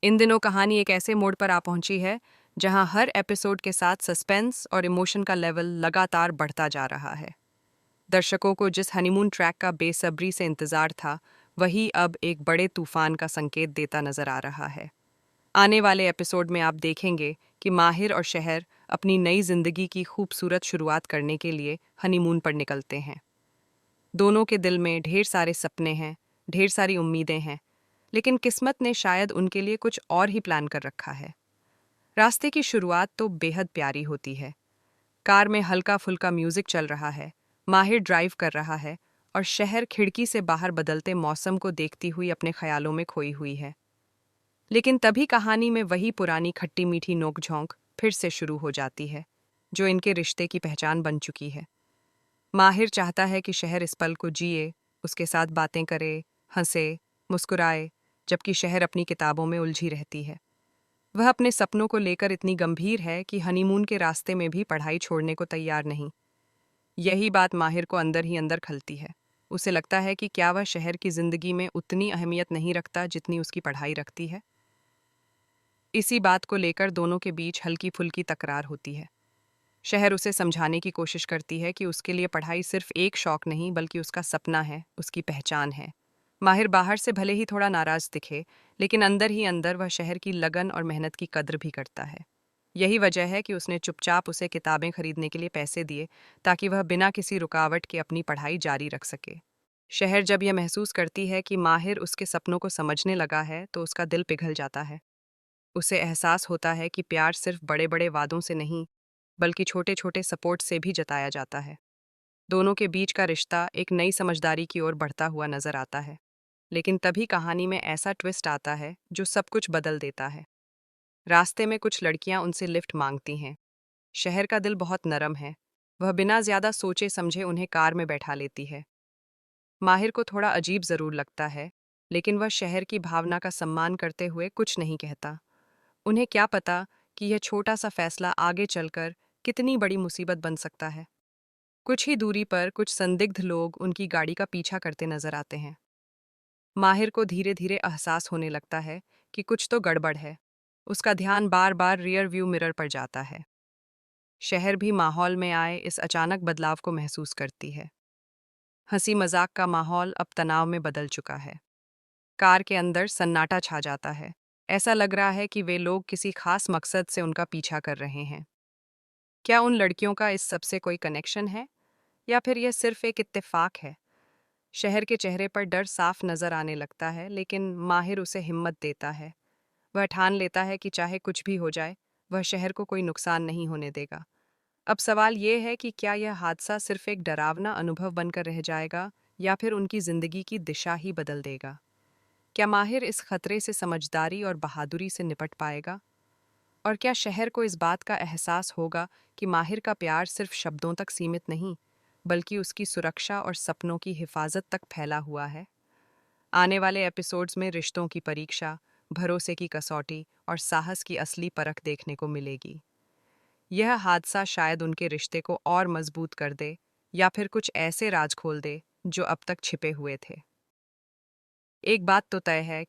इन दिनों कहानी एक ऐसे मोड़ पर आ पहुंची है जहां हर एपिसोड के साथ सस्पेंस और इमोशन का लेवल लगातार बढ़ता जा रहा है। दर्शकों को जिस हनीमून ट्रैक का बेसब्री से इंतजार था, वही अब एक बड़े तूफान का संकेत देता नजर आ रहा है। आने वाले एपिसोड में आप देखेंगे कि माहिर और शहर अपनी नई जिंदगी की खूबसूरत शुरुआत करने के लिए हनीमून पर निकलते हैं। दोनों के दिल में ढेर सारे सपने हैं, ढेर सारी उम्मीदें हैं, लेकिन किस्मत ने शायद उनके लिए कुछ और ही प्लान कर रखा है। रास्ते की शुरुआत तो बेहद प्यारी होती है। कार में हल्का फुल्का म्यूजिक चल रहा है, माहिर ड्राइव कर रहा है और शहर खिड़की से बाहर बदलते मौसम को देखती हुई अपने ख्यालों में खोई हुई है। लेकिन तभी कहानी में वही पुरानी खट्टी मीठी नोक-झोंक फिर से शुरू हो जाती है, जो इनके रिश्ते की पहचान बन चुकी है। माहिर चाहता है कि शहर इस पल को जिए, उसके साथ बातें करे, हंसे, मुस्कुराए, जबकि शहर अपनी किताबों में उलझी रहती है। वह अपने सपनों को लेकर इतनी गंभीर है कि हनीमून के रास्ते में भी पढ़ाई छोड़ने को तैयार नहीं। यही बात माहिर को अंदर ही अंदर खलती है। उसे लगता है कि क्या वह शहर की जिंदगी में उतनी अहमियत नहीं रखता जितनी उसकी पढ़ाई रखती है। इसी बात को लेकर दोनों के बीच हल्की फुल्की तकरार होती है। शहर उसे समझाने की कोशिश करती है कि उसके लिए पढ़ाई सिर्फ एक शौक नहीं बल्कि उसका सपना है, उसकी पहचान है। माहिर बाहर से भले ही थोड़ा नाराज दिखे, लेकिन अंदर ही अंदर वह शहर की लगन और मेहनत की कद्र भी करता है। यही वजह है कि उसने चुपचाप उसे किताबें खरीदने के लिए पैसे दिए, ताकि वह बिना किसी रुकावट के अपनी पढ़ाई जारी रख सके। शहर जब यह महसूस करती है कि माहिर उसके सपनों को समझने लगा है, तो उसका दिल पिघल जाता है। उसे एहसास होता है कि प्यार सिर्फ बड़े बड़े वादों से नहीं, बल्कि छोटे छोटे सपोर्ट से भी जताया जाता है। दोनों के बीच का रिश्ता एक नई समझदारी की ओर बढ़ता हुआ नजर आता है। लेकिन तभी कहानी में ऐसा ट्विस्ट आता है जो सब कुछ बदल देता है। रास्ते में कुछ लड़कियां उनसे लिफ्ट मांगती हैं। शहर का दिल बहुत नरम है। वह बिना ज्यादा सोचे समझे उन्हें कार में बैठा लेती है। माहिर को थोड़ा अजीब जरूर लगता है, लेकिन वह शहर की भावना का सम्मान करते हुए कुछ नहीं कहता। उन्हें क्या पता कि यह छोटा सा फैसला आगे चलकर कितनी बड़ी मुसीबत बन सकता है। कुछ ही दूरी पर कुछ संदिग्ध लोग उनकी गाड़ी का पीछा करते नजर आते हैं। माहिर को धीरे धीरे एहसास होने लगता है कि कुछ तो गड़बड़ है। उसका ध्यान बार बार रियर व्यू मिरर पर जाता है। शहर भी माहौल में आए इस अचानक बदलाव को महसूस करती है। हंसी मजाक का माहौल अब तनाव में बदल चुका है। कार के अंदर सन्नाटा छा जाता है। ऐसा लग रहा है कि वे लोग किसी खास मकसद से उनका पीछा कर रहे हैं। क्या उन लड़कियों का इस सब से कोई कनेक्शन है, या फिर यह सिर्फ एक इत्तेफाक है? शहर के चेहरे पर डर साफ नजर आने लगता है, लेकिन माहिर उसे हिम्मत देता है। वह ठान लेता है कि चाहे कुछ भी हो जाए, वह शहर को कोई नुकसान नहीं होने देगा। अब सवाल ये है कि क्या यह हादसा सिर्फ एक डरावना अनुभव बनकर रह जाएगा, या फिर उनकी जिंदगी की दिशा ही बदल देगा? क्या माहिर इस खतरे से समझदारी और बहादुरी से निपट पाएगा? और क्या शहर को इस बात का एहसास होगा कि माहिर का प्यार सिर्फ शब्दों तक सीमित नहीं, बल्कि उसकी सुरक्षा और सपनों की हिफाजत तक फैला हुआ है? आने वाले एपिसोड्स में रिश्तों की परीक्षा, भरोसे की कसौटी और साहस की असली परख देखने को मिलेगी। यह हादसा शायद उनके रिश्ते को और मजबूत कर दे, या फिर कुछ ऐसे राज खोल दे जो अब तक छिपे हुए थे। एक बात तो तय है